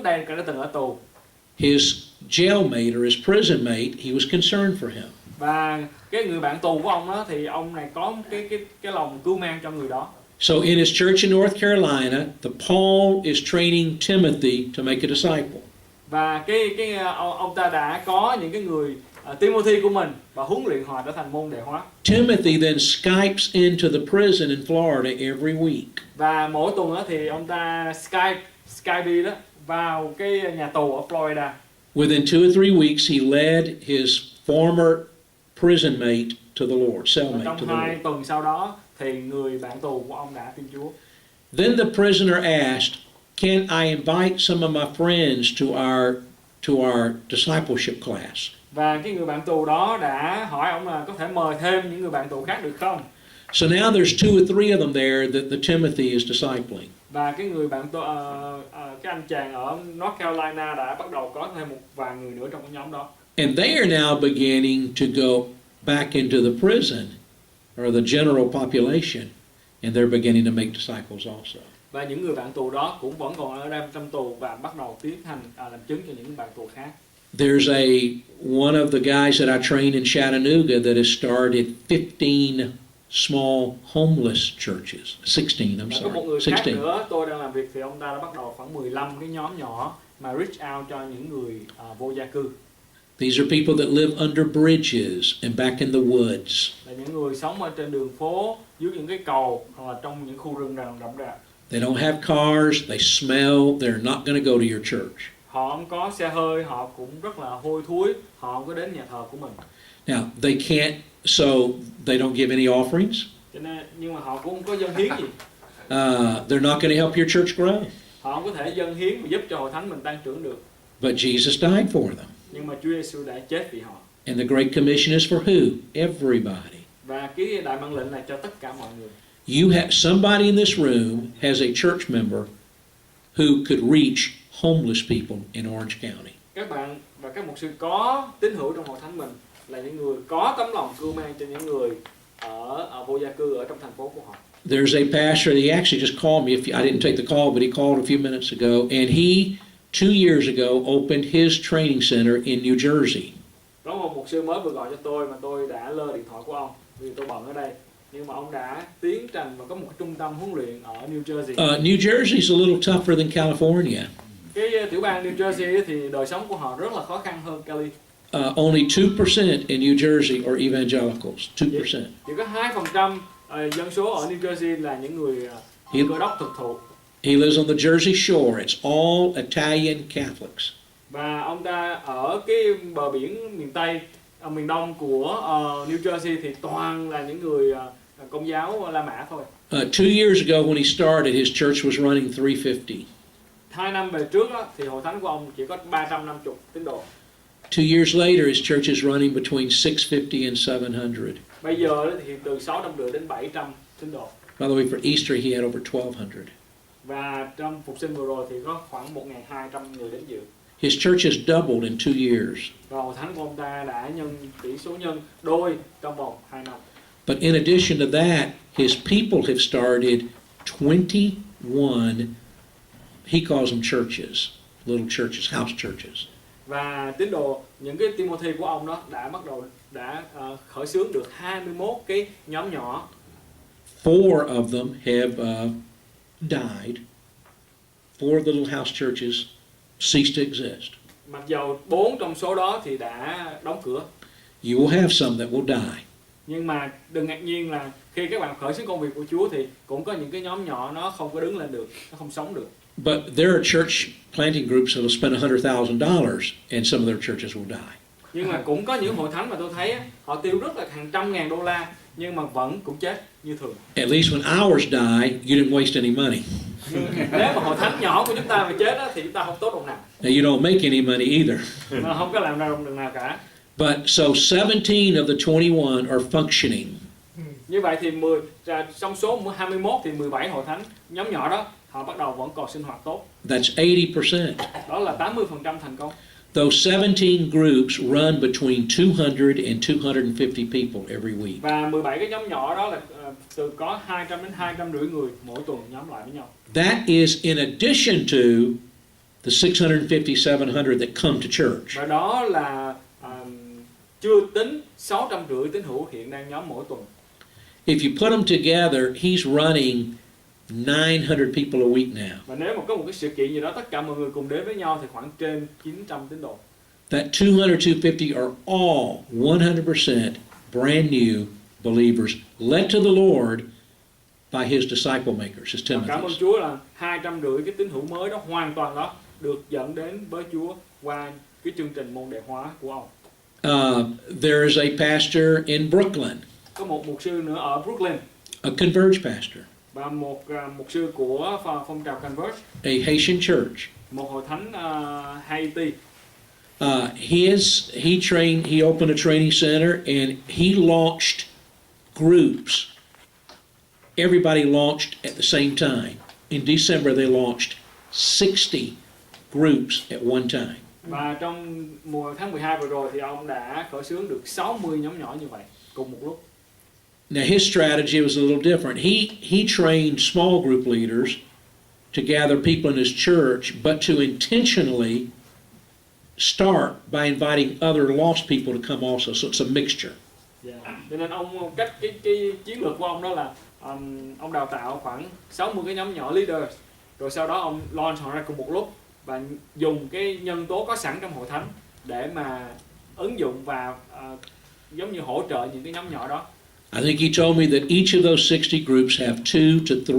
đây đã từng ở tù. His jailmate or his prison mate, he was concerned for him. Và cái người bạn tù của ông đó thì ông này có cái lòng cưu mang cho người đó. So in his church in North Carolina, Paul is training Timothy to make a disciple. Và ông ta đã có những cái người Timothy của mình và huấn luyện họ trở thành môn đệ hóa. Timothy then Skypes into the prison in Florida every week. Và mỗi tuần đó thì ông ta Skype đó vào cái nhà tù ở Florida. Within 2 or 3 weeks, he led his former prison mate to the Lord, cellmate to Trong the 2 Lord. tuần sau đó thì người bạn tù của ông đã tin Chúa. Then the prisoner asked, "Can I invite some of my friends to our discipleship class?" Và cái người bạn tù đó đã hỏi ông là có thể mời thêm những người bạn tù khác được không? So now there's 2 or 3 of them there that the Timothy is discipling. Và cái người bạn tù, cái anh chàng ở North Carolina đã bắt đầu có thêm một vài người nữa trong cái nhóm đó. And they are now beginning to go back into the prison or the general population, and they're beginning to make disciples also. Và những người bạn tù đó cũng vẫn còn ở trong tù và bắt đầu tiến hành làm chứng cho những bạn tù khác. There's one of the guys that I trained in Chattanooga that has started 15 small homeless churches. 16, I'm Và có một người sorry. khác 16. nữa tôi đang làm việc thì ông ta đã bắt đầu khoảng 15 cái nhóm nhỏ mà reach out cho những người vô gia cư. These are people that live under bridges and back in the woods. Là những người sống ở trên đường phố, dưới những cái cầu hoặc là trong những khu rừng rậm rạp. They don't have cars, they smell, they're not going to go to your church. Họ không có xe hơi, họ cũng rất là hôi thối, họ không có đến nhà thờ của mình. Now, they can't, so they don't give any offerings. Cho nên, nhưng mà họ cũng không có dâng hiến gì. They're not going to help your church grow. Họ không có thể dâng hiến và giúp cho hội thánh mình tăng trưởng được. But Jesus died for them. Nhưng mà Chúa Giêsu đã chết vì họ. And the Great Commission is for who? Everybody. Và cái đại mạng lệnh là cho tất cả mọi người. You have somebody in this room has a church member who could reach homeless people in Orange County. Các bạn và các mục sư có tín hữu trong hội thánh mình là những người có tấm lòng cưu mang cho những người ở vô gia cư ở trong thành phố của họ. There's a pastor, he actually just called me. I didn't take the call, but he called a few minutes ago, and he 2 years ago opened his training center in New Jersey. Có một mục sư mới vừa gọi cho tôi mà tôi đã lơ điện thoại của ông vì tôi bận ở đây. Nhưng mà ông đã tiến trình và có một cái trung tâm huấn luyện ở New Jersey. New Jersey is a little tougher than California. Cái tiểu bang New Jersey thì đời sống của họ rất là khó khăn hơn Cali. Only 2% in New Jersey are evangelicals. 2%. Chỉ có 2% dân số ở New Jersey là những người Cơ đốc thực thụ. He lives on the Jersey shore. It's all Italian Catholics. Và ông ta ở cái bờ biển miền Tây, miền Đông của New Jersey thì toàn là những người Công giáo La Mã thôi. 2 years ago when he started, his church was running 350. 2 năm về trước đó, thì hội thánh của ông chỉ có 350 tín đồ. 2 years later, his church is running between 650 and 700. Bây giờ thì từ 650 đến 700 tín đồ. By the way, for Easter, he had over 1,200. Và trong phục sinh vừa rồi thì có khoảng 1.200 người đến dự. His church has doubled in 2 years. Và hội thánh của ông ta đã tỷ số nhân đôi trong vòng 2 năm. But in addition to that, his people have started 21, he calls them churches, little churches, house churches. Và tín đồ, những cái Timothy của ông đó đã khởi xướng được 21 cái nhóm nhỏ. 4 of them have died. 4 little house churches ceased to exist. Mặc dầu 4 trong số đó thì đã đóng cửa. You will have some that will die. Nhưng mà đừng ngạc nhiên là khi các bạn khởi xướng công việc của Chúa thì cũng có những cái nhóm nhỏ nó không có đứng lên được, nó không sống được. But there are church planting groups that will spend $100,000 and some of their churches will die. Nhưng mà cũng có những hội thánh mà tôi thấy họ tiêu rất là hàng trăm ngàn đô la nhưng mà vẫn cũng chết như thường. At least when ours die, you didn't waste any money. Nếu mà hội thánh nhỏ của chúng ta mà chết thì chúng ta không tốt đồng nào. Now you don't make any money either. Mà không có làm ra đồng nào cả. But so 17 of the 21 are functioning. Như vậy thì trong số 21 thì 17 hội thánh nhóm nhỏ đó họ bắt đầu vẫn còn sinh hoạt tốt. That's 80%. Đó là 80% thành công. Those 17 groups run between 200 and 250 people every week. Và 17 cái nhóm nhỏ đó là từ có 200 đến 250 người mỗi tuần nhóm lại với nhau. That is in addition to the 650, 700 that come to church. Và đó là chưa tính 650 tín hữu hiện đang nhóm mỗi tuần. If you put them together, he's running 900 people a week now. Và nếu mà có một cái sự kiện gì đó tất cả mọi người cùng đến với nhau thì khoảng trên 900 tín đồ. That 200, 250 are all 100% brand new believers led to the Lord by his disciple makers, his Và cảm ơn Timothy's. Chúa là 250 cái tín hữu mới đó hoàn toàn đó được dẫn đến với Chúa qua cái chương trình môn đệ hóa của ông. There is a pastor in Brooklyn, Có một mục sư nữa ở Brooklyn a Converge pastor, và một mục sư của phong trào Converge, a Haitian church. một hội thánh Haiti. He opened a training center and he launched groups. Everybody launched at the same time. In December they launched 60 groups at one time. Và trong tháng 12 vừa rồi thì ông đã khởi xướng được 60 nhóm nhỏ như vậy cùng một lúc. Now his strategy was a little different. He trained small group leaders to gather people in his church, but to intentionally start by inviting other lost people to come also. So it's a mixture. Cho nên ông cái chiến lược của ông đó là ông đào tạo khoảng 60 cái nhóm nhỏ leaders, rồi sau đó ông launch họ ra cùng một lúc và dùng cái nhân tố có sẵn trong hội thánh để mà ứng dụng và giống như hỗ trợ những cái nhóm nhỏ đó. I think he told me that each of those 60 groups have 2 to 3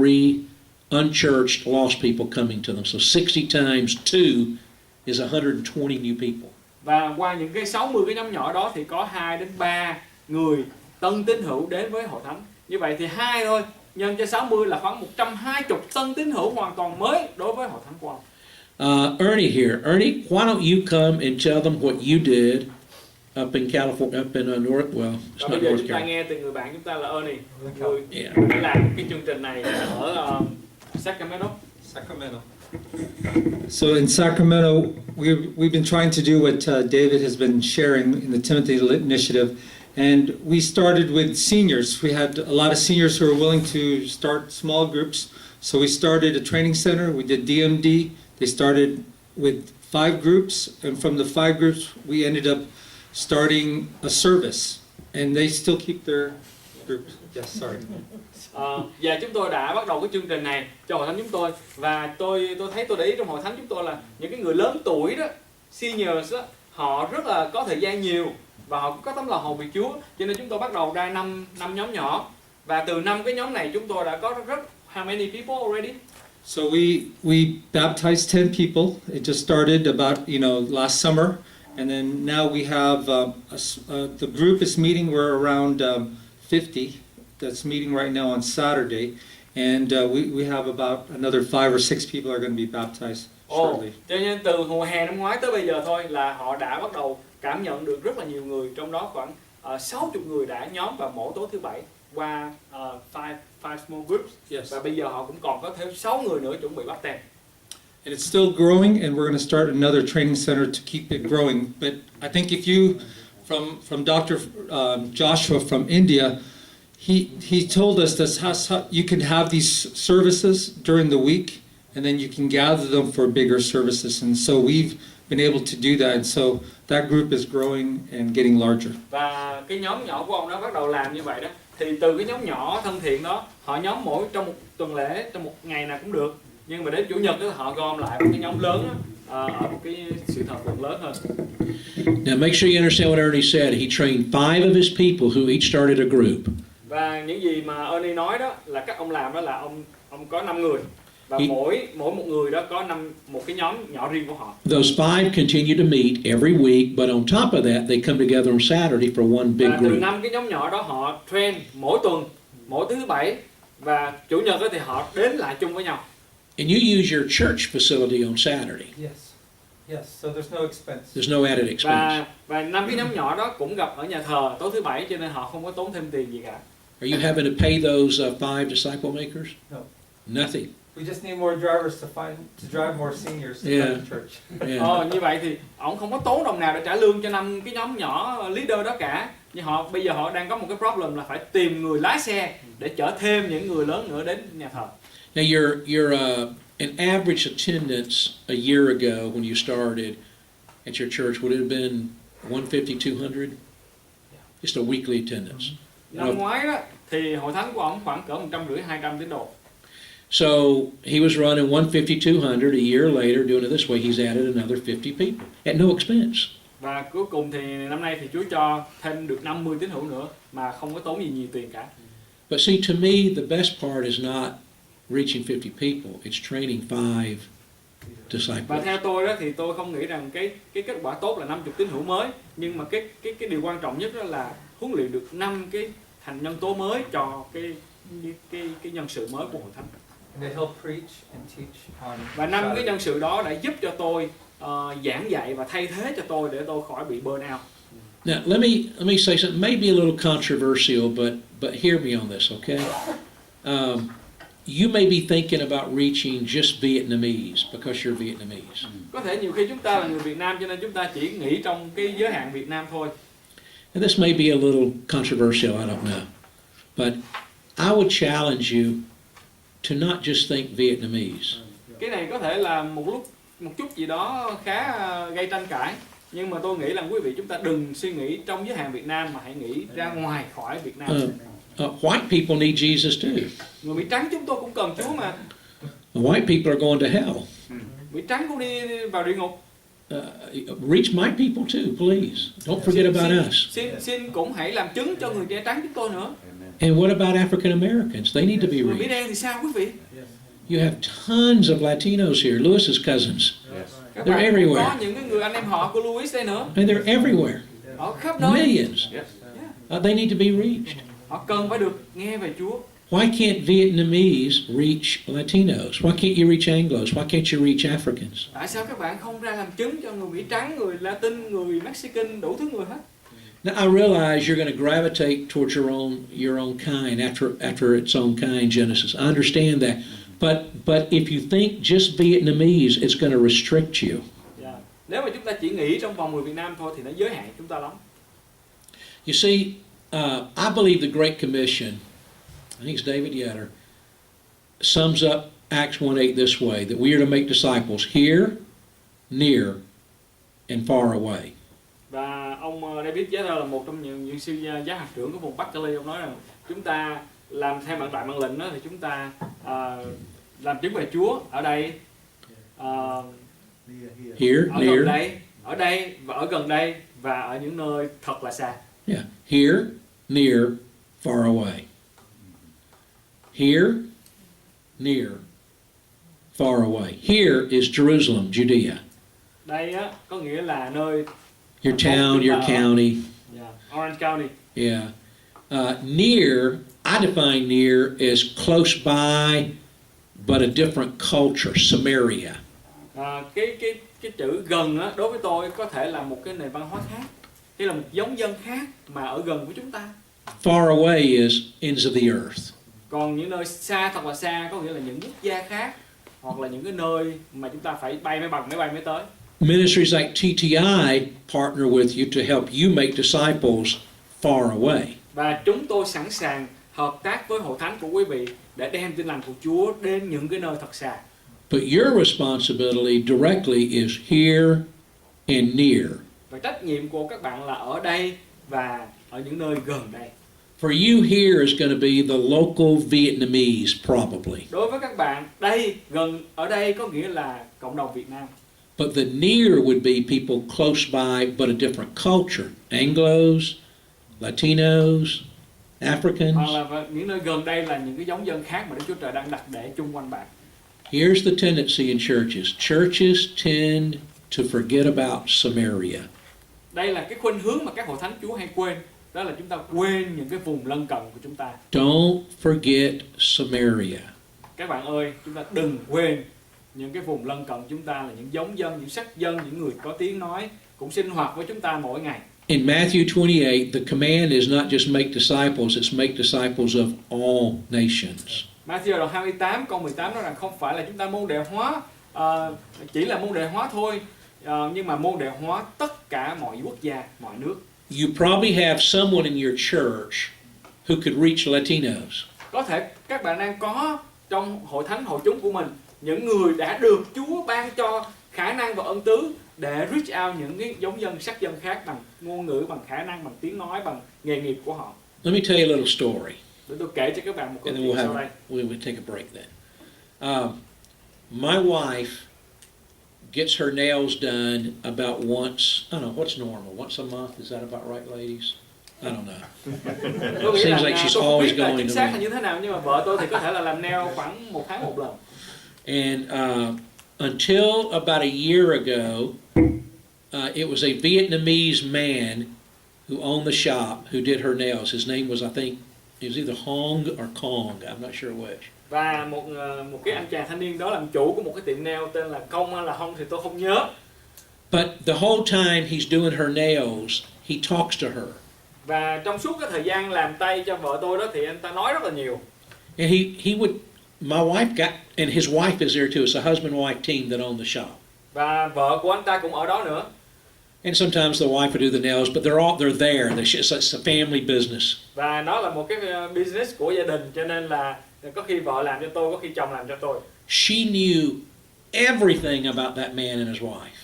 unchurched lost people coming to them. So 60 times 2 is 120 new people. Và qua những cái 60 cái nhóm nhỏ đó thì có 2 đến 3 người tân tín hữu đến với hội thánh. Như vậy thì 2 thôi, nhân cho 60 là khoảng 120 tân tín hữu hoàn toàn mới đối với hội thánh của ông. Ernie here. Ernie, why don't you come and tell them what you did up in California, up in North, well, it's Và bây not giờ North chúng ta Carolina. nghe từ người bạn chúng ta là Ernie, người Yeah. đã làm cái chương trình này ở Sacramento. So in Sacramento, we've been trying to do what David has been sharing in the Timothy Initiative, and we started with seniors. We had a lot of seniors who were willing to start small groups, so we started a training center. We did DMD. They started with 5 groups, and from the 5 groups, we ended up starting a service, and they still keep their groups. Yes, sorry. Và chúng tôi đã bắt đầu cái chương trình này cho hội thánh chúng tôi, và tôi thấy tôi để ý trong hội thánh chúng tôi là những cái người lớn tuổi đó, seniors đó, họ rất là có thời gian nhiều và họ cũng có tấm lòng hầu việc Chúa, cho nên chúng tôi bắt đầu ra 5 nhóm nhỏ, và từ 5 cái nhóm này chúng tôi đã có how many people already? So we baptized 10 people. It just started about last summer, and then now we have the group is meeting. We're around 50. That's meeting right now on Saturday, and we have about another 5 or 6 people are going to be baptized shortly. Cho nên từ mùa hè năm ngoái tới bây giờ thôi là họ đã bắt đầu cảm nhận được rất là nhiều người, trong đó khoảng 60 người đã nhóm vào mỗi tối thứ Bảy qua 5 small groups. Yes. Và bây giờ họ cũng còn có thêm 6 người nữa chuẩn bị bắt tem. And it's still growing, and we're going to start another training center to keep it growing. But I think if you, from Dr. Joshua from India, he told us that's how you can have these services during the week, and then you can gather them for bigger services. And so we've been able to do that, and so that group is growing and getting larger. Và cái nhóm nhỏ của ông nó bắt đầu làm như vậy đó. Thì từ cái nhóm nhỏ thân thiện đó, họ nhóm mỗi trong một tuần lễ, trong một ngày nào cũng được. Nhưng mà đến Chủ nhật đó, họ gom lại một cái nhóm lớn đó, ở một cái sự thờ phượng lớn hơn. Now make sure you understand what Ernie said. He trained 5 of his people who each started a group. Và những gì mà Ernie nói đó là các ông làm đó là ông có 5 người. Và mỗi một người đó có một cái nhóm nhỏ riêng của họ. Those 5 continue to meet every week, but on top of that, they come together on Saturday for one big Và từ group. 5 cái nhóm nhỏ đó họ train mỗi tuần, mỗi thứ Bảy, và Chủ nhật đó thì họ đến lại chung với nhau. And you use your church facility on Saturday. Yes. So there's no expense. There's no added expense. Và 5 cái nhóm nhỏ đó cũng gặp ở nhà thờ tối thứ Bảy, cho nên họ không có tốn thêm tiền gì cả. Are you having to pay those 5 disciple makers? No. Nothing. We just need more drivers to drive more seniors to Yeah. the church. Yeah. Như vậy thì ông không có tốn đồng nào để trả lương cho 5 cái nhóm nhỏ leader đó cả. Nhưng bây giờ họ đang có một cái problem là phải tìm người lái xe để chở thêm những người lớn nữa đến nhà thờ. Now your an average attendance a year ago when you started at your church, would it have been 150, 200? Just a weekly attendance. Năm ngoái đó thì hội thánh của ông khoảng cỡ 150, 200 tín đồ. So he was running 150, 200. A year later, doing it this way, he's added another 50 people at no expense. Và cuối cùng thì năm nay thì Chúa cho thêm được 50 tín hữu nữa mà không có tốn gì nhiều tiền cả. But see, to me, the best part is not reaching 50 people. It's training 5 Và disciples. theo tôi đó thì tôi không nghĩ rằng cái kết quả tốt là 50 tín hữu mới, nhưng mà cái điều quan trọng nhất đó là huấn luyện được 5 cái thành nhân tố mới cho cái nhân sự mới của hội thánh. They help preach and teach on. Và 5 cái nhân sự đó đã giúp cho tôi giảng dạy và thay thế cho tôi để tôi khỏi bị burn out. Now, let me say something, maybe a little controversial, but hear me on this, okay? You may be thinking about reaching just Vietnamese because you're Vietnamese. Có thể nhiều khi chúng ta là người Việt Nam cho nên chúng ta chỉ nghĩ trong cái giới hạn Việt Nam thôi. And this may be a little controversial, I don't know. But I would challenge you to not just think Vietnamese. Cái này có thể là một chút gì đó khá gây tranh cãi, nhưng mà tôi nghĩ là quý vị chúng ta đừng suy nghĩ trong giới hạn Việt Nam mà hãy nghĩ ra ngoài khỏi Việt Nam. White people need Jesus too. Người Mỹ trắng chúng tôi cũng cần Chúa mà. White people are going to hell. Mỹ trắng cũng đi vào địa ngục. Reach my people too, please. Don't forget about us. Xin cũng hãy làm chứng cho người da trắng chúng tôi nữa. And what about African Americans? They need to be Người Mỹ reached. đen thì sao quý vị? You have tons of Latinos here, Lewis's cousins. Các They're bạn everywhere. có những cái người anh em họ của Louis đây nữa. And they're everywhere. Ở khắp nơi. Millions. They need to be reached. Họ cần phải được nghe về Chúa. Why can't Vietnamese reach Latinos? Why can't you reach Anglos? Why can't you reach Africans? Tại sao các bạn không ra làm chứng cho người Mỹ trắng, người Latin, người Mexican, đủ thứ người hết? Now I realize you're going to gravitate towards your own kind after its own kind, Genesis. I understand that. But if you think just Vietnamese, it's going to restrict you. Yeah. Nếu mà chúng ta chỉ nghĩ trong vòng người Việt Nam thôi thì nó giới hạn chúng ta lắm. You see, I believe the Great Commission, I think it's David Yetter, sums up Acts 1:8 this way, that we are to make disciples here, near, and far away. Và ông David Yetter là một trong những siêu giáo hạt trưởng của vùng Bắc Cali. Ông nói rằng chúng ta làm theo bản đại mạng lệnh đó thì chúng ta làm chứng về Chúa ở đây, Here, ở gần near. đây, ở đây và ở gần đây và ở những nơi thật là xa. Yeah, here, near, far away. Here, near, far away. Here is Jerusalem, Judea. Đây á có nghĩa là nơi Your town, your county. Orange County. Yeah. Near, I define near as close by, but a different culture, Samaria. Cái chữ gần á đối với tôi có thể là một cái nền văn hóa khác, hay là một giống dân khác mà ở gần của chúng ta. Far away is ends of the earth. Còn những nơi xa thật là xa có nghĩa là những quốc gia khác, hoặc là những cái nơi mà chúng ta phải bay máy bay mới tới. Ministries like TTI partner with you to help you make disciples far away. Và chúng tôi sẵn sàng hợp tác với hội thánh của quý vị để đem tin lành của Chúa đến những cái nơi thật xa. But your responsibility directly is here and near. Và trách nhiệm của các bạn là ở đây và ở những nơi gần đây. For you, here is going to be the local Vietnamese, probably. Đối với các bạn, đây gần ở đây có nghĩa là cộng đồng Việt Nam. But the near would be people close by, but a different culture. Anglos, Latinos, Africans. Hoặc là những nơi gần đây là những cái giống dân khác mà Đức Chúa Trời đang đặt để chung quanh bạn. Here's the tendency in churches. Churches tend to forget about Samaria. Đây là cái khuynh hướng mà các hội thánh Chúa hay quên. Đó là chúng ta quên những cái vùng lân cận của chúng ta. Don't forget Samaria. Các bạn ơi, chúng ta đừng quên những cái vùng lân cận chúng ta là những giống dân, những sắc dân, những người có tiếng nói cũng sinh hoạt với chúng ta mỗi ngày. In Matthew 28, the command is not just make disciples, it's make disciples of all nations. Matthew đoạn 28 câu 18 nói rằng không phải là chúng ta môn đệ hóa, chỉ là môn đệ hóa thôi, nhưng mà môn đệ hóa tất cả mọi quốc gia, mọi nước. You probably have someone in your church who could reach Latinos. Có thể các bạn đang có trong hội thánh, hội chúng của mình những người đã được Chúa ban cho khả năng và ân tứ để reach out những cái giống dân sắc dân khác bằng ngôn ngữ, bằng khả năng, bằng tiếng nói, bằng nghề nghiệp của họ. Let me tell you a little story, Để tôi kể cho các bạn một câu and then chuyện sau đây. we'll take a break then. My wife gets her nails done about once. I don't know what's normal. Once a month, is that about right, ladies? I don't know. Tôi nghĩ Seems là like she's tôi không always biết là going chính to xác me. là như thế nào, nhưng mà vợ tôi thì có thể là làm nail khoảng 1 tháng 1 lần. And until about a year ago, it was a Vietnamese man who owned the shop who did her nails. His name was, I think, it was either Hong or Kong. I'm not sure which. Và một cái anh chàng thanh niên đó làm chủ của một cái tiệm nail tên là Công hay là Hong thì tôi không nhớ. But the whole time he's doing her nails, he talks to her. Và trong suốt cái thời gian làm tay cho vợ tôi đó thì anh ta nói rất là nhiều. And he would, my wife got, and his wife is there too. It's a husband-wife team that owned the shop. Và vợ của anh ta cũng ở đó nữa. And sometimes the wife would do the nails, but they're there. It's a family business. Và nó là một cái business của gia đình, cho nên là có khi vợ làm cho tôi, có khi chồng làm cho tôi. She knew everything about that man and his wife.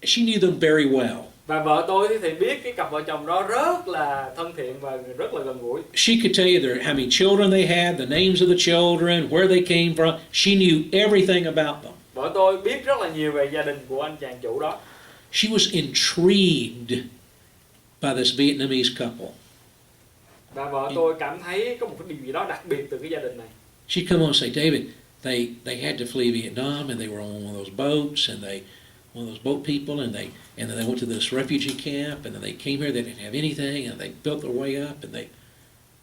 She knew them very well. Và vợ tôi thì biết cái cặp vợ chồng đó rất là thân thiện và rất là gần gũi. She could tell you how many children they had, the names of the children, where they came from. She knew everything about them. Vợ tôi biết rất là nhiều về gia đình của anh chàng chủ đó. She was intrigued by this Vietnamese couple. Và vợ tôi cảm thấy có một cái điều gì đó đặc biệt từ cái gia đình này. She'd come on and say, David, they had to flee Vietnam, and they were on one of those boats, and one of those boat people, and then they went to this refugee camp, and then they came here, they didn't have anything, and they built their way up,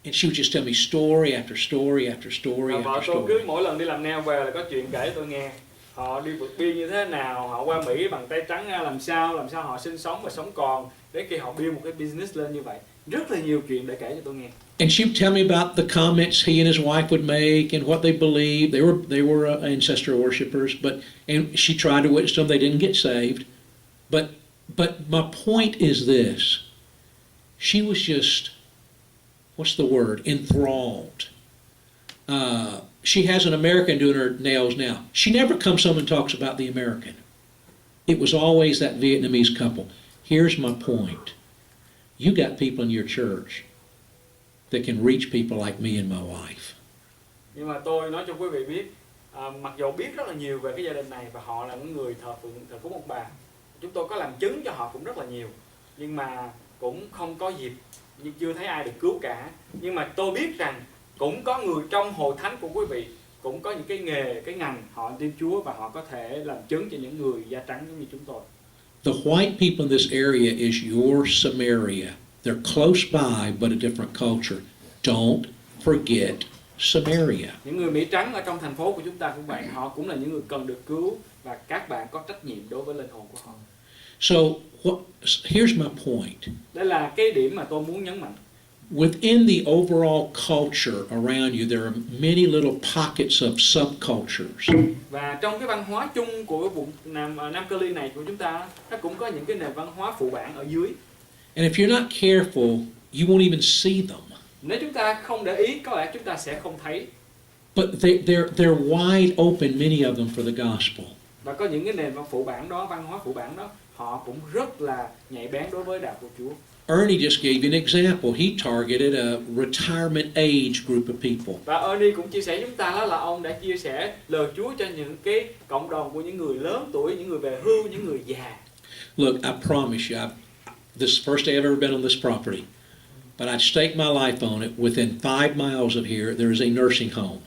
and she would just tell me story after story after story Và vợ after tôi cứ story. mỗi lần đi làm nail về là có chuyện kể cho tôi nghe. Họ đi vượt biên như thế nào, họ qua Mỹ bằng tay trắng ra làm sao họ sinh sống và sống còn để khi họ build một cái business lên như vậy. Rất là nhiều chuyện để kể cho tôi nghe. And she would tell me about the comments he and his wife would make and what they believed. They were ancestor worshippers, and she tried to witness them. They didn't get saved. But my point is this: she was just, what's the word? Enthralled. She has an American doing her nails now. She never comes home and talks about the American. It was always that Vietnamese couple. Here's my point. You got people in your church that can reach people like me and my wife. Nhưng mà tôi nói cho quý vị biết, mặc dù biết rất là nhiều về cái gia đình này và họ là những người thờ cúng ông bà, chúng tôi có làm chứng cho họ cũng rất là nhiều, nhưng mà cũng không có dịp, nhưng chưa thấy ai được cứu cả. Nhưng mà tôi biết rằng cũng có người trong hội thánh của quý vị cũng có những cái nghề, cái ngành họ tin Chúa và họ có thể làm chứng cho những người da trắng giống như chúng tôi. The white people in this area is your Samaria. They're close by, but a different culture. Don't forget Samaria. Những người Mỹ trắng ở trong thành phố của chúng ta cũng vậy, họ cũng là những người cần được cứu và các bạn có trách nhiệm đối với linh hồn của họ. So here's my point. Đây là cái điểm mà tôi muốn nhấn mạnh. Within the overall culture around you, there are many little pockets of subcultures. Và trong cái văn hóa chung của vùng Nam Cali này của chúng ta, nó cũng có những cái nền văn hóa phụ bản ở dưới. And if you're not careful, you won't even see them. Nếu chúng ta không để ý, có lẽ chúng ta sẽ không thấy. But they're wide open, many of them, for the gospel. Và có những cái nền văn hóa phụ bản đó, họ cũng rất là nhạy bén đối với đạo của Chúa. Ernie just gave you an example. He targeted a retirement age group of people. Và Ernie cũng chia sẻ chúng ta đó là ông đã chia sẻ lời Chúa cho những cái cộng đồng của những người lớn tuổi, những người về hưu, những người già. Look, I promise you, this is the first day I've ever been on this property, but I'd stake my life on it. Within 5 miles of here, there is a nursing home.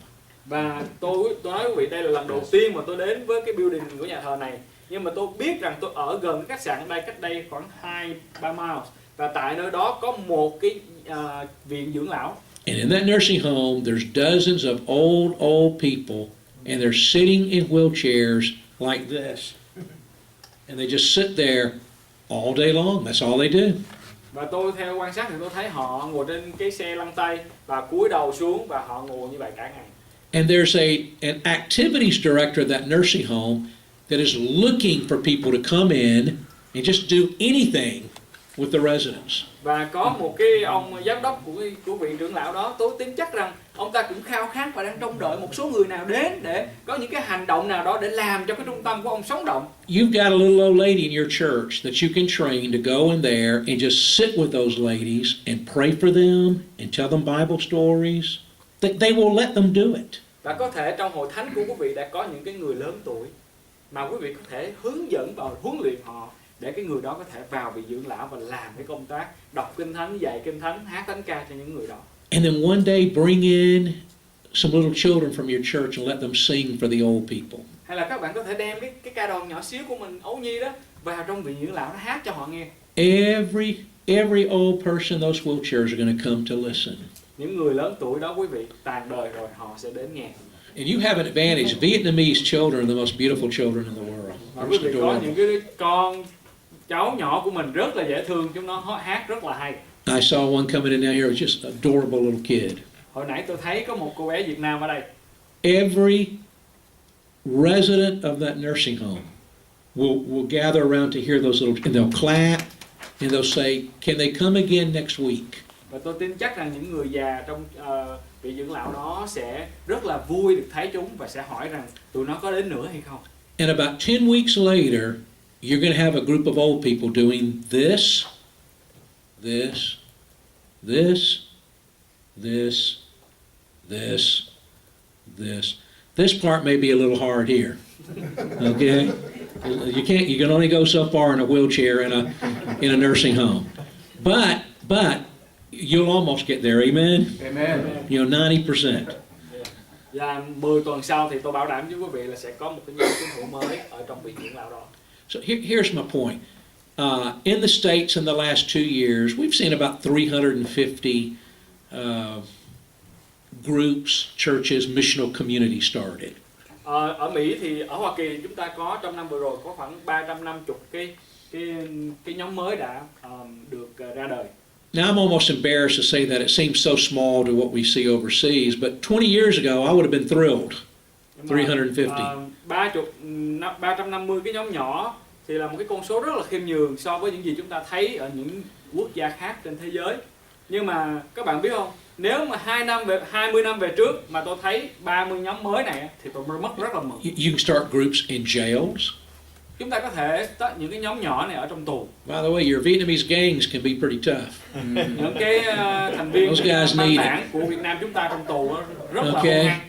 Và tôi nói quý vị, đây là lần đầu tiên mà tôi đến với cái building của nhà thờ này. Nhưng mà tôi biết rằng tôi ở gần cái khách sạn ở đây, cách đây khoảng 2-3 miles. Và tại nơi đó có một cái viện dưỡng lão. And in that nursing home, there's dozens of old people, and they're sitting in wheelchairs like this. And they just sit there all day long. That's all they do. Và tôi theo quan sát thì tôi thấy họ ngồi trên cái xe lăn tay và cúi đầu xuống và họ ngồi như vậy cả ngày. And there's an activities director at that nursing home that is looking for people to come in and just do anything with the residents. Và có một cái ông giám đốc của vị trưởng lão đó, tôi tin chắc rằng ông ta cũng khao khát và đang trông đợi một số người nào đến để có những cái hành động nào đó để làm cho cái trung tâm của ông sống động. You've got a little old lady in your church that you can train to go in there and just sit with those ladies and pray for them and tell them Bible stories. They will let them do it. Và có thể trong hội thánh của quý vị đã có những cái người lớn tuổi mà quý vị có thể hướng dẫn và huấn luyện họ để cái người đó có thể vào vị dưỡng lão và làm cái công tác đọc kinh thánh, dạy kinh thánh, hát thánh ca cho những người đó. And then one day bring in some little children from your church and let them sing for the old people. Hay là các bạn có thể đem cái ca đoàn nhỏ xíu của mình, ấu nhi đó, vào trong vị dưỡng lão nó hát cho họ nghe. Every old person in those wheelchairs are going to come to listen. Những người lớn tuổi đó quý vị, tàn đời rồi họ sẽ đến nghe. And you have an advantage. Vietnamese children are the most beautiful children in the world. Và They're quý just vị có adorable. những cái con cháu nhỏ của mình rất là dễ thương, chúng nó hát rất là hay. I saw one coming in now here, was just an adorable little kid. Hồi nãy tôi thấy có một cô bé Việt Nam ở đây. Every resident of that nursing home will gather around to hear those little, and they'll clap, and they'll say, "Can they come again next week?" Và tôi tin chắc rằng những người già trong vị dưỡng lão đó sẽ rất là vui được thấy chúng và sẽ hỏi rằng tụi nó có đến nữa hay không. And about 10 weeks later, you're going to have a group of old people doing this, this, this, this, this, this. This part may be a little hard here. Okay? You can only go so far in a wheelchair in a nursing home. But you'll almost get there. Amen. Amen. 90%. Và 10 tuần sau thì tôi bảo đảm với quý vị là sẽ có một cái nhóm tín hữu mới ở trong vị dưỡng lão đó. So here's my point. In the States in the last 2 years, we've seen about 350 groups, churches, missional community started. Ở Mỹ thì ở Hoa Kỳ chúng ta có trong năm vừa rồi có khoảng 350 cái nhóm mới đã được ra đời. Now I'm almost embarrassed to say that it seems so small to what we see overseas, but 20 years ago I would have been thrilled. 350. 350 cái nhóm nhỏ thì là một cái con số rất là khiêm nhường so với những gì chúng ta thấy ở những quốc gia khác trên thế giới. Nhưng mà các bạn biết không, nếu mà 20 năm về trước mà tôi thấy 30 nhóm mới này thì tôi mất rất là mừng. You can start groups in jails. Chúng ta có thể những cái nhóm nhỏ này ở trong tù. By the way, your Vietnamese gangs can be pretty tough. Những cái thành viên Those guys băng need đảng của Việt Nam chúng ta trong tù rất là hung Okay. hăng.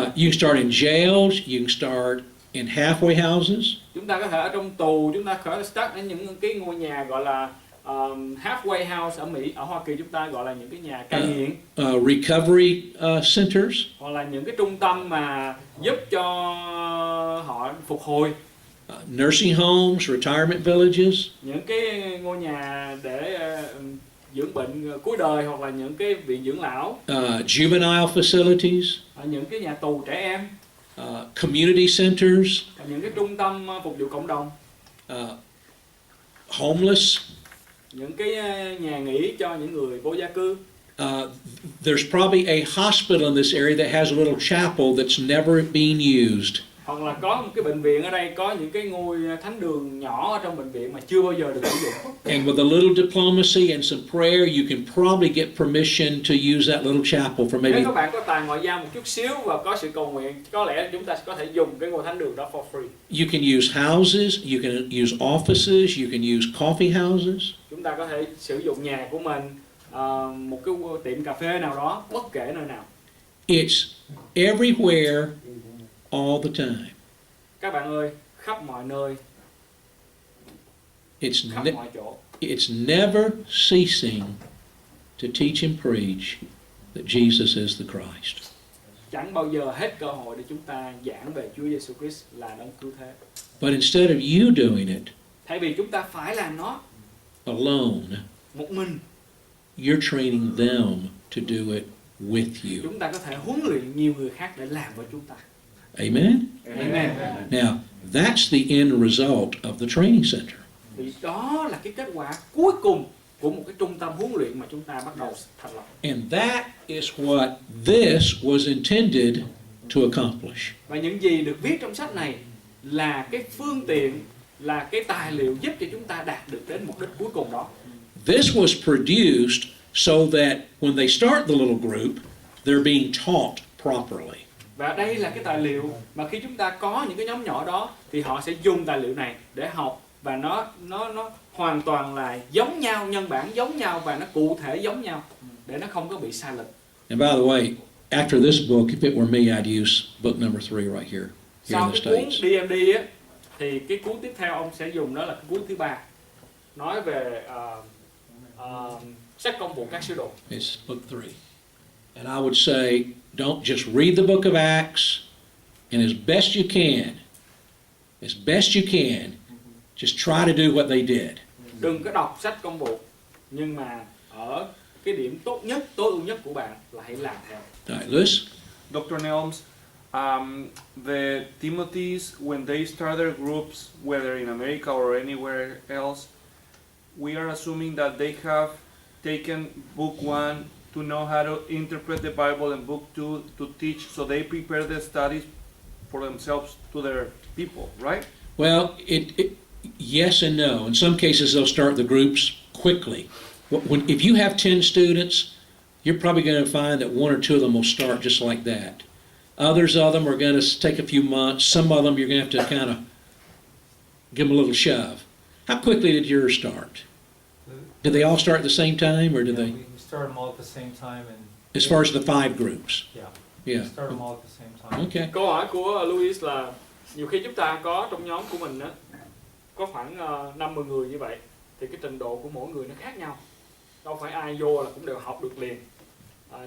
You can start in jails. You can start in halfway houses. Chúng ta có thể ở trong tù, chúng ta có thể start đến những cái ngôi nhà gọi là halfway house ở Mỹ, ở Hoa Kỳ chúng ta gọi là những cái nhà cai nghiện. Recovery centers. Hoặc là những cái trung tâm mà giúp cho họ phục hồi. Nursing homes, retirement villages. Những cái ngôi nhà để dưỡng bệnh cuối đời hoặc là những cái viện dưỡng lão. Juvenile facilities. Những cái nhà tù trẻ em. Community centers. Những cái trung tâm phục vụ cộng đồng. Homeless. Những cái nhà nghỉ cho những người vô gia cư. There's probably a hospital in this area that has a little chapel that's never been used. Hoặc là có một cái bệnh viện ở đây, có những cái ngôi thánh đường nhỏ ở trong bệnh viện mà chưa bao giờ được sử dụng. And with a little diplomacy and some prayer, you can probably get permission to use that little chapel for maybe. Nếu các bạn có tài ngoại giao một chút xíu và có sự cầu nguyện, có lẽ chúng ta có thể dùng cái ngôi thánh đường đó for free. You can use houses, you can use offices, you can use coffee houses. Chúng ta có thể sử dụng nhà của mình, một cái tiệm cà phê nào đó, bất kể nơi nào. It's everywhere, all the time. Các bạn ơi, khắp mọi nơi, khắp mọi chỗ. It's never ceasing to teach and preach that Jesus is the Christ. Chẳng bao giờ hết cơ hội để chúng ta giảng về Chúa Giêsu Christ là đấng cứu thế. But instead of you doing it Thay vì chúng ta phải làm nó alone, một mình, you're training them to do it with you. chúng ta có thể huấn luyện nhiều người khác để làm với chúng ta. Amen? Amen. Now, that's the end result of the training center. Vì đó là cái kết quả cuối cùng của một cái trung tâm huấn luyện mà chúng ta bắt đầu thành lập. And that is what this was intended to accomplish. Và những gì được viết trong sách này là cái phương tiện, là cái tài liệu giúp cho chúng ta đạt được đến mục đích cuối cùng đó. This was produced so that when they start the little group, they're being taught properly. Và đây là cái tài liệu mà khi chúng ta có những cái nhóm nhỏ đó thì họ sẽ dùng tài liệu này để học, và nó hoàn toàn là giống nhau, nhân bản giống nhau và nó cụ thể giống nhau để nó không có bị sai lệch. And by the way, after this book, if it were me, I'd use book number 3 right here Sau in the cái cuốn States. DMD á thì cái cuốn tiếp theo ông sẽ dùng đó là cái cuốn thứ 3, nói về sách công vụ các sứ đồ. It's book 3. And I would say, don't just read the book of Acts, and as best you can, just try to do what they did. Đừng có đọc sách công vụ, nhưng mà ở cái điểm tốt nhất, tối ưu nhất của bạn là hãy làm theo. All right, Lewis? Dr. Nelms, the Timothys, when they start their groups, whether in America or anywhere else, we are assuming that they have taken book 1 to know how to interpret the Bible and book 2 to teach, so they prepare the studies for themselves to their people, right? Well, yes and no. In some cases, they'll start the groups quickly. If you have 10 students, you're probably going to find that 1 or 2 of them will start just like that. Others of them are going to take a few months. Some of them you're going to have to kind of give them a little shove. How quickly did yours start? Did they all start at the same time, or did they? We start them all at the same time, and As far as the 5 groups? yeah, Yeah. we start them all at the same time. Okay. Câu hỏi của Louis là nhiều khi chúng ta có trong nhóm của mình á, có khoảng 50 người như vậy, thì cái trình độ của mỗi người nó khác nhau. Đâu phải ai vô là cũng đều học được liền.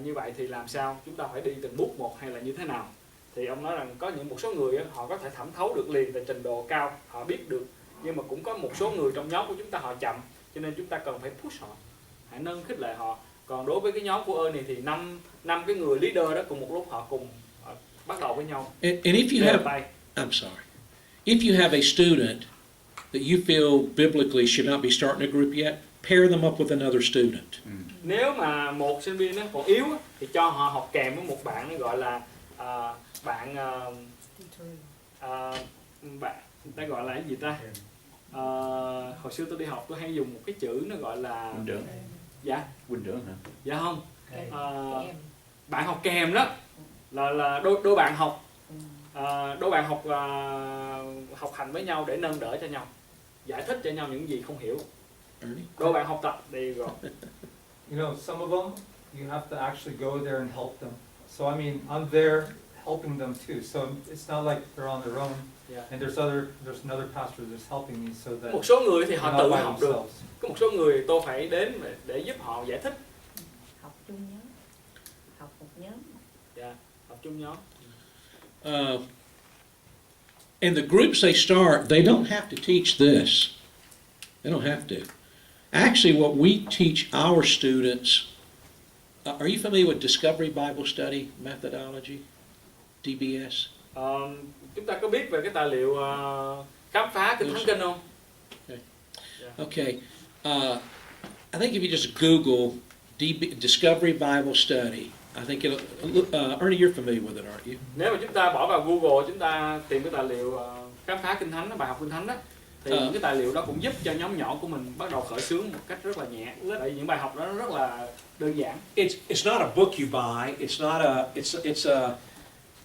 Như vậy thì làm sao? Chúng ta phải đi từng bước một hay là như thế nào? Thì ông nói rằng có một số người á, họ có thể thẩm thấu được liền về trình độ cao, họ biết được. Nhưng mà cũng có một số người trong nhóm của chúng ta họ chậm, cho nên chúng ta cần phải push họ, hãy nâng khích lệ họ. Còn đối với cái nhóm của ơn này thì năm cái người leader đó cùng một lúc họ cùng bắt đầu với nhau. And if you have, I'm sorry, if you have a student that you feel biblically should not be starting a group yet, pair them up with another student. Nếu mà một sinh viên nó còn yếu á, thì cho họ học kèm với một bạn nó gọi là bạn ta gọi là cái gì ta? Hồi xưa tôi đi học tôi hay dùng một cái chữ nó gọi là huynh trưởng. Dạ. Huynh trưởng hả? Dạ không. Bạn học kèm đó là đôi bạn học học hành với nhau để nâng đỡ cho nhau, giải thích cho nhau những gì không hiểu. Đôi bạn học tập đi rồi. You know, some of them you have to actually go there and help them. So I mean, I'm there helping them too. So it's not like they're on their own. Yeah. And there's another pastor that's helping me so that Một số người thì họ they're tự not by học được. themselves. Có một số người tôi phải đến để giúp họ giải thích. Học chung nhóm, học một nhóm. Dạ, học chung nhóm. And the groups they start, they don't have to teach this. They don't have to. Actually, what we teach our students, are you familiar with Discovery Bible Study Methodology, DBS? Chúng ta có biết về cái tài liệu khám phá kinh thánh kinh không? Okay. I think if you just Google Discovery Bible Study, I think it'll, Ernie, you're familiar with it, aren't you? Nếu mà chúng ta bỏ vào Google, chúng ta tìm cái tài liệu khám phá kinh thánh, bài học kinh thánh đó, thì những cái tài liệu đó cũng giúp cho nhóm nhỏ của mình bắt đầu khởi xướng một cách rất là nhẹ. Tại vì những bài học đó rất là đơn giản. It's not a book you buy.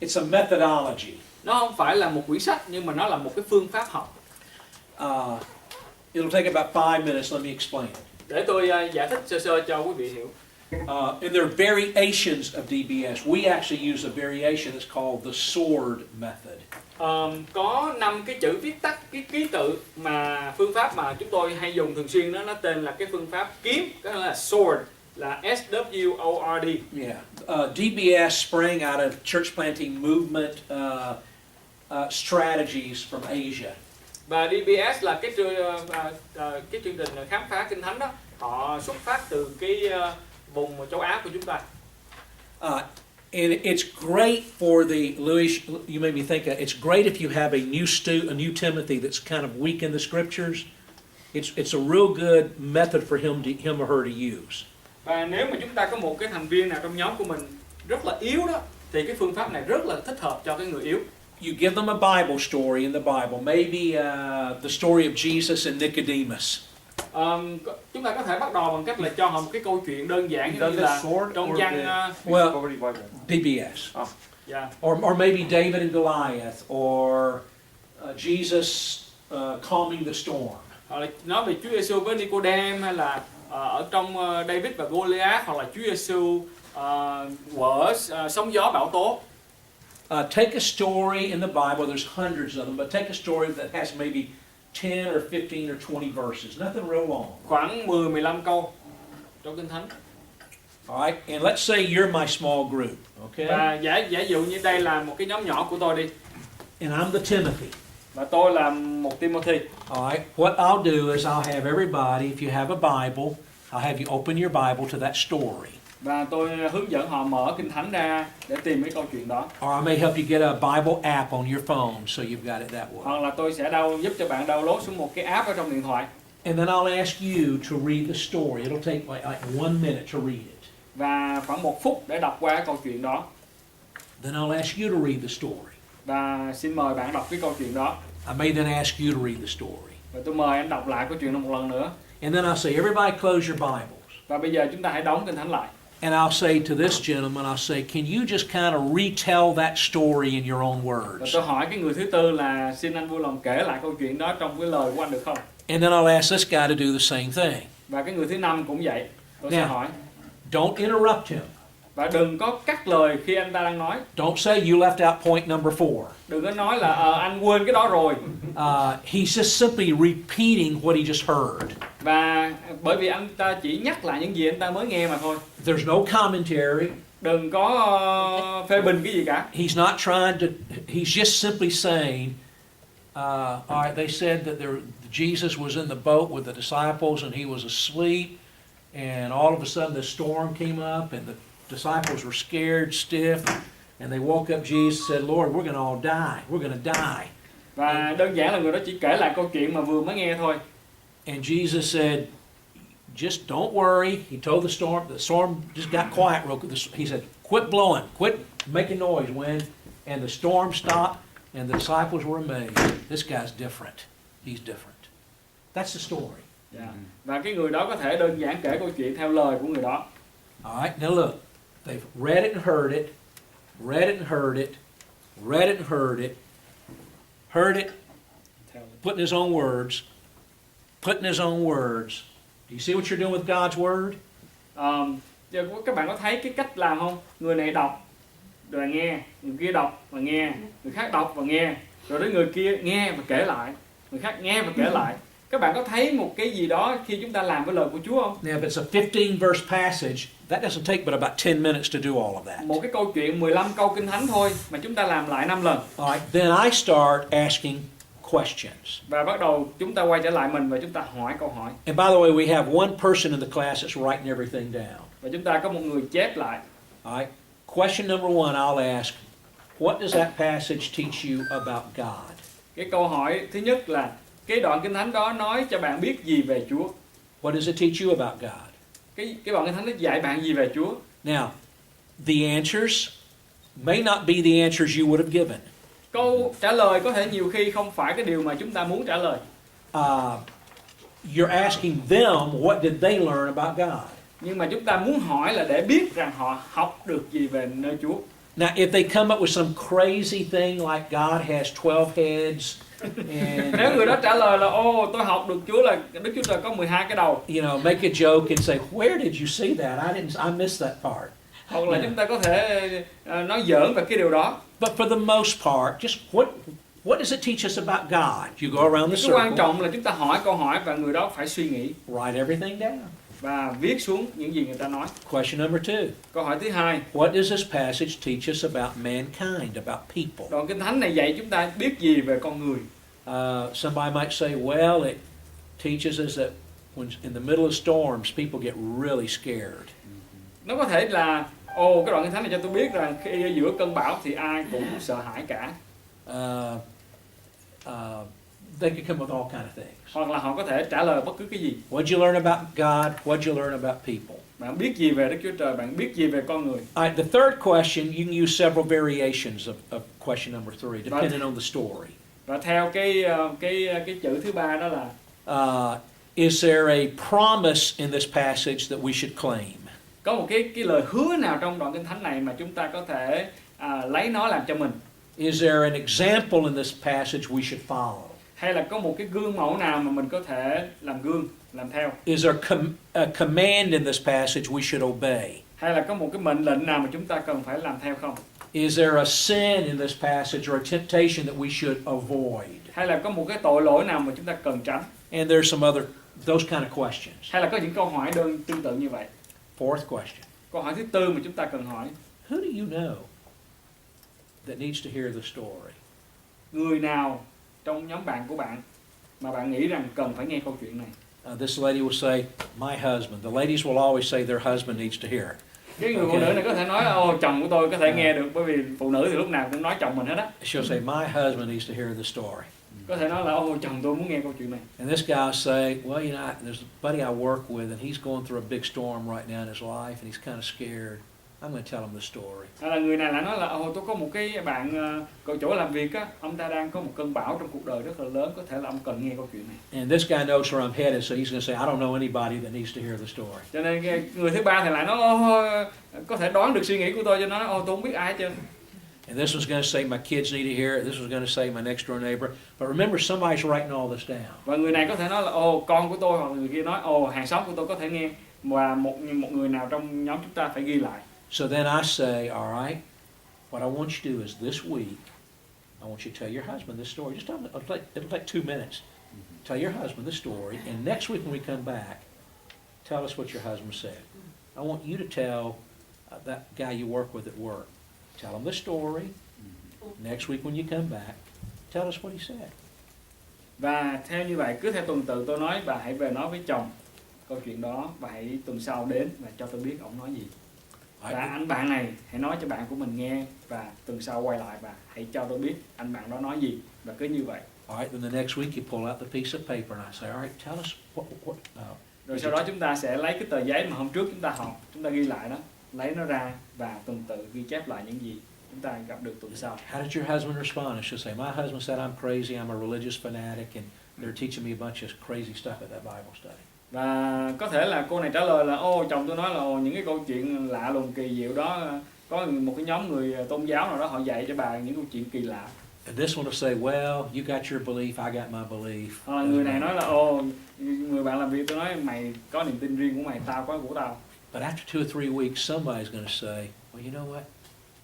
It's a methodology. Nó không phải là một quyển sách, nhưng mà nó là một cái phương pháp học. It'll take about 5 minutes. Let me explain. Để tôi giải thích sơ sơ cho quý vị hiểu. And there are variations of DBS. We actually use a variation that's called the sword method. Có 5 cái chữ viết tắt cái ký tự mà phương pháp mà chúng tôi hay dùng thường xuyên đó, nó tên là cái phương pháp kiếm, cái là sword, là SWORD. Yeah. DBS sprang out of church planting movement strategies from Asia. Và DBS là cái chương trình khám phá kinh thánh đó, họ xuất phát từ cái vùng châu Á của chúng ta. And it's great for Louis, you made me think, it's great if you have a new Timothy that's kind of weak in the scriptures. It's a real good method for him or her to use. Và nếu mà chúng ta có một cái thành viên nào trong nhóm của mình rất là yếu đó, thì cái phương pháp này rất là thích hợp cho cái người yếu. You give them a Bible story in the Bible, maybe the story of Jesus and Nicodemus. chúng ta có thể bắt đầu bằng cách là cho họ một cái câu chuyện đơn giản Is như that the là sword trong or văn the Well- Discovery Bible? PBS. dạ. Or maybe David and Goliath, or Jesus calming the storm. Hoặc là nói về Chúa Giêsu với Nicodem, hay là ở trong David và Goliath, hoặc là Chúa Giêsu quở sóng gió bão tố. Take a story in the Bible, there's hundreds of them, but take a story that has maybe 10 or 15 or 20 verses, nothing real long. Khoảng 10-15 câu trong Kinh Thánh. All right, and let's say you're my small group, okay? Và giả dụ như đây là một cái nhóm nhỏ của tôi đi, And I'm the Timothy. và tôi là một Timothy. All right, what I'll do is I'll have everybody, if you have a Bible, I'll have you open your Bible to that story. Và tôi hướng dẫn họ mở Kinh Thánh ra để tìm cái câu chuyện đó. Or I may help you get a Bible app on your phone so you've got it that way. Hoặc là tôi sẽ giúp cho bạn download xuống một cái app ở trong điện thoại. And then I'll ask you to read the story. It'll take like 1 minute to read it. Và khoảng 1 phút để đọc qua cái câu chuyện đó. Then I'll ask you to read the story. Và xin mời bạn đọc cái câu chuyện đó. I may then ask you to read the story. Và tôi mời anh đọc lại câu chuyện đó một lần nữa. And then I'll say, everybody close your Bibles. Và bây giờ chúng ta hãy đóng Kinh Thánh lại. And I'll say to this gentleman, I'll say, can you just kind of retell that story in your own Và words? tôi hỏi cái người thứ tư là xin anh vui lòng kể lại câu chuyện đó trong cái lời của anh được không? And then I'll ask this guy to do the same thing. Và cái người thứ năm cũng vậy. Tôi sẽ Nè. hỏi. Don't interrupt him. Và đừng có cắt lời khi anh ta đang nói. Don't say you left out point number 4. Đừng có nói là anh quên cái đó rồi. He's just simply repeating what he just heard. Và bởi vì anh ta chỉ nhắc lại những gì anh ta mới nghe mà thôi. There's no commentary. Đừng có phê bình cái gì cả. He's not trying to, he's just simply saying, all right, they said that Jesus was in the boat with the disciples and he was asleep, and all of a sudden the storm came up and the disciples were scared, stiff, and they woke up Jesus and said, Lord, we're going to all die. We're going to die. Và đơn giản là người đó chỉ kể lại câu chuyện mà vừa mới nghe thôi. And Jesus said, just don't worry. He told the storm just got quiet real quick. He said, quit blowing, quit making noise, wind. And the storm stopped, and the disciples were amazed. This guy's different. He's different. That's the story. Yeah. Và cái người đó có thể đơn giản kể câu chuyện theo lời của người đó. All right, now look. They've read it and heard it, read it and heard it, read it and heard it, put in his own words, put in his own words. Do you see what you're doing with God's word? Các bạn có thấy cái cách làm không? Người này đọc rồi nghe, người kia đọc và nghe, người khác đọc và nghe, rồi đến người kia nghe và kể lại, người khác nghe và kể lại. Các bạn có thấy một cái gì đó khi chúng ta làm với lời của Chúa không? Now, if it's a 15 verse passage, that doesn't take but about 10 minutes to do all of that. Một cái câu chuyện 15 câu Kinh Thánh thôi mà chúng ta làm lại 5 lần. All right, then I start asking questions. Và bắt đầu chúng ta quay trở lại mình và chúng ta hỏi câu hỏi. And by the way, we have one person in the class that's writing everything down. Và chúng ta có một người chép lại. All right. Question number 1, I'll ask, what does that passage teach you about God? Cái câu hỏi thứ nhất là cái đoạn Kinh Thánh đó nói cho bạn biết gì về Chúa? What does it teach you about God? Cái đoạn Kinh Thánh nó dạy bạn gì về Chúa? Now, the answers may not be the answers you would have given. Câu trả lời có thể nhiều khi không phải cái điều mà chúng ta muốn trả lời. You're asking them what did they learn about God. Nhưng mà chúng ta muốn hỏi là để biết rằng họ học được gì về nơi Chúa. Now, if they come up with some crazy thing like God has 12 heads and Nếu người đó trả lời là tôi học được Chúa là Đức Chúa Trời có 12 cái đầu. make a joke and say, where did you see that? I missed that part. Hoặc là chúng ta có thể nói giỡn về cái điều đó. But for the most part, just what does it teach us about God? You go around the Cái quan circle, trọng là chúng ta hỏi câu hỏi và người đó phải suy nghĩ write everything down. và viết xuống những gì người ta nói. Question number 2. Câu hỏi thứ hai, What does this passage teach us about mankind, about people? đoạn Kinh Thánh này dạy chúng ta biết gì về con người? Somebody might say, well, it teaches us that when in the middle of storms, people get really scared. Nó có thể là cái đoạn Kinh Thánh này cho tôi biết rằng khi ở giữa cơn bão thì ai cũng sợ hãi cả. They could come with all kind of things. Hoặc là họ có thể trả lời bất cứ cái gì. What did you learn about God? What did you learn about people? Bạn biết gì về Đức Chúa Trời? Bạn biết gì về con người? All right, the third question, you can use several variations of question number 3, depending on the story. Và theo cái chữ thứ ba đó là Is there a promise in this passage that we should claim? Có một cái lời hứa nào trong đoạn kinh thánh này mà chúng ta có thể lấy nó làm cho mình? Is there an example in this passage we should follow? Hay là có một cái gương mẫu nào mà mình có thể làm gương, làm theo? Is there a command in this passage we should obey? Hay là có một cái mệnh lệnh nào mà chúng ta cần phải làm theo không? Is there a sin in this passage or a temptation that we should avoid? Hay là có một cái tội lỗi nào mà chúng ta cần tránh? And there's some other, those kind of questions. Hay là có những câu hỏi tương tự như vậy? Fourth question. Câu hỏi thứ tư mà chúng ta cần hỏi: Who do you know that needs to hear the story? người nào trong nhóm bạn của bạn mà bạn nghĩ rằng cần phải nghe câu chuyện này? This lady will say, my husband. The ladies will always say their husband needs to hear. Cái người phụ nữ này có thể nói là chồng của tôi có thể nghe được, bởi vì phụ nữ thì lúc nào cũng nói chồng mình hết á. She'll say, my husband needs to hear the story. Có thể nói là chồng tôi muốn nghe câu chuyện này. And this guy will say, well, you know, there's a buddy I work with, and he's going through a big storm right now in his life, and he's kind of scared. I'm going to tell him the story. Hay là người này lại nói là tôi có một cái bạn chỗ làm việc á, ông ta đang có một cơn bão trong cuộc đời rất là lớn, có thể là ông cần nghe câu chuyện này. And this guy knows where I'm headed, so he's going to say, I don't know anybody that needs to hear the story. Cho nên người thứ ba thì lại nói có thể đoán được suy nghĩ của tôi, cho nó nói tôi không biết ai hết trơn. And this one's going to say, my kids need to hear it. This one's going to say, my next door neighbor. But remember, somebody's writing all this down. Và người này có thể nói là con của tôi, hoặc người kia nói hàng xóm của tôi có thể nghe, và một người nào trong nhóm chúng ta phải ghi lại. So then I say, all right, what I want you to do is this week, I want you to tell your husband this story. Just it'll take 2 minutes. Tell your husband the story, and next week when we come back, tell us what your husband said. I want you to tell that guy you work with at work, tell him the story. Next week when you come back, tell us what he said. Và theo như vậy, cứ theo tuần tự tôi nói, bà hãy về nói với chồng câu chuyện đó, và hãy tuần sau đến và cho tôi biết ông nói gì. Và anh bạn này hãy nói cho bạn của mình nghe, và tuần sau quay lại và hãy cho tôi biết anh bạn đó nói gì, và cứ như vậy. All right, then the next week you pull out the piece of paper and I say, all right, tell us what Rồi sau đó chúng ta sẽ lấy cái tờ giấy mà hôm trước chúng ta học, chúng ta ghi lại đó, lấy nó ra và tuần tự ghi chép lại những gì chúng ta gặp được tuần sau. how did your husband respond? And she'll say, my husband said I'm crazy, I'm a religious fanatic, and they're teaching me a bunch of crazy stuff at that Bible study. Và có thể là cô này trả lời là chồng tôi nói là những cái câu chuyện lạ lùng kỳ diệu đó, có một cái nhóm người tôn giáo nào đó họ dạy cho bà những câu chuyện kỳ lạ. And this one will say, well, you got your belief, I got my belief. Người này nói là người bạn làm việc tôi nói mày có niềm tin riêng của mày, tao có của tao. But after 2 or 3 weeks, somebody's going to say, well, you know what?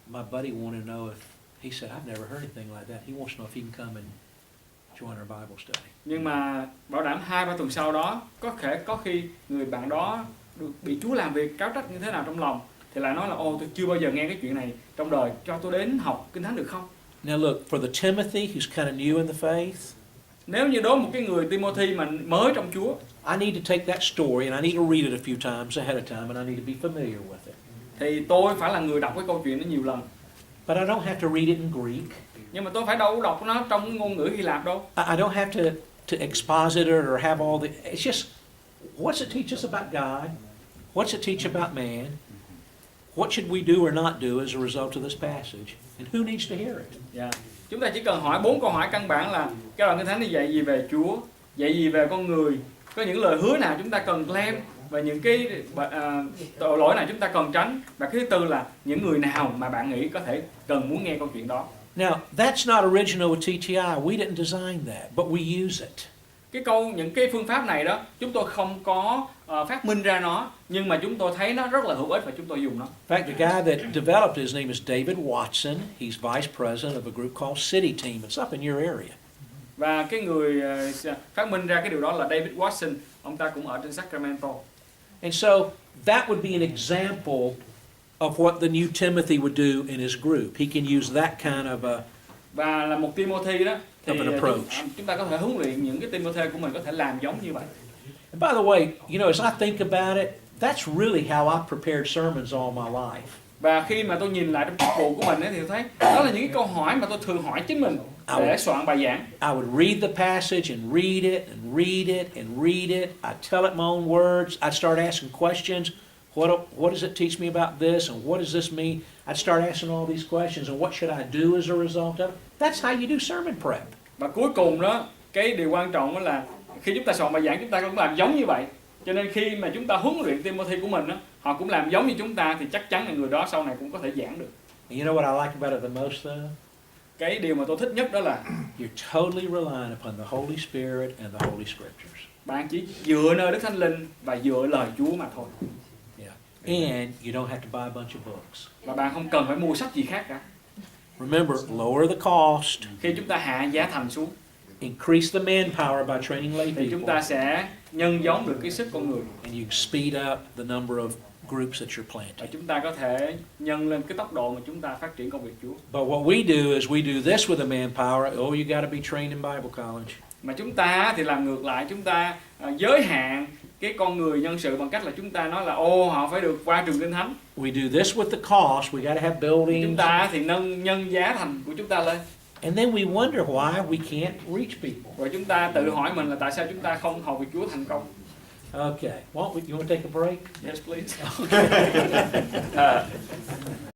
My buddy wanted to know if, he said, I've never heard anything like that. He wants to know if he can come and join our Bible study. Nhưng mà bảo đảm 2-3 tuần sau đó, có khi người bạn đó bị Chúa làm việc cáo trách như thế nào trong lòng, thì lại nói là tôi chưa bao giờ nghe cái chuyện này trong đời, cho tôi đến học Kinh Thánh được không? Now look, for the Timothy who's kind of new in the faith, Nếu như đối một cái người Timothy mà mới trong Chúa, I need to take that story and I need to read it a few times ahead of time and I need to be familiar with it. thì tôi phải là người đọc cái câu chuyện đó nhiều lần. But I don't have to read it in Greek. Nhưng mà tôi phải đâu đọc nó trong cái ngôn ngữ Hy Lạp đâu. I don't have to exposit it or have all the, it's just, what's it teach us about God? What's it teach about man? What should we do or not do as a result of this passage? And who needs to hear it? Yeah. Chúng ta chỉ cần hỏi 4 câu hỏi căn bản là cái đoạn Kinh Thánh này dạy gì về Chúa, dạy gì về con người, có những lời hứa nào chúng ta cần claim, và những cái tội lỗi nào chúng ta cần tránh, và cái thứ tư là những người nào mà bạn nghĩ có thể cần muốn nghe câu chuyện đó. Now, that's not original with TTI. We didn't design that, but we use it. Những cái phương pháp này đó, chúng tôi không có phát minh ra nó, nhưng mà chúng tôi thấy nó rất là hữu ích và chúng tôi dùng nó. In fact, the guy that developed it, his name is David Watson. He's vice president of a group called City Team. It's up in your area. Và cái người phát minh ra cái điều đó là David Watson, ông ta cũng ở trên Sacramento. And so that would be an example of what the new Timothy would do in his group. He can use that kind of Và là một Timothy đó, thì Of an approach. chúng ta có thể huấn luyện những cái Timothy của mình có thể làm giống như vậy. And by the way, you know, as I think about it, that's really how I prepared sermons all my life. Và khi mà tôi nhìn lại trong chức vụ của mình ấy, thì tôi thấy đó là những cái câu hỏi mà tôi thường hỏi chính mình để soạn bài giảng. I would read the passage and read it and read it and read it. I'd tell it my own words. I'd start asking questions. What does it teach me about this, and what does this mean? I'd start asking all these questions, and what should I do as a result of it? That's how you do sermon prep. Và cuối cùng đó, cái điều quan trọng đó là khi chúng ta soạn bài giảng chúng ta cũng làm giống như vậy. Cho nên khi mà chúng ta huấn luyện Timothy của mình á, họ cũng làm giống như chúng ta thì chắc chắn là người đó sau này cũng có thể giảng được. And you know what I like about it the most though? Cái điều mà tôi thích nhất đó là You're totally relying upon the Holy Spirit and the Holy Scriptures. bạn chỉ dựa nơi Đức Thánh Linh và dựa lời Chúa mà thôi. Yeah. And you don't have to buy a bunch of books. Và bạn không cần phải mua sách gì khác cả. Remember, lower the cost, Khi chúng ta hạ giá thành xuống increase the manpower by training lay thì chúng people, ta sẽ nhân giống được cái sức con người. and you can speed up the number of groups that you're Và planting. chúng ta có thể nhân lên cái tốc độ mà chúng ta phát triển công việc Chúa. But what we do is we do this with the manpower. Oh, you got to be trained in Bible college. Mà chúng ta thì làm ngược lại, chúng ta giới hạn cái con người nhân sự bằng cách là chúng ta nói là họ phải được qua trường Kinh Thánh. We do this with the cost. We got to have Chúng buildings. ta thì nhân giá thành của chúng ta lên. And then we wonder why we can't reach people. Rồi chúng ta tự hỏi mình là tại sao chúng ta không hầu việc Chúa thành công. Okay. You want to take a break? Yes, please.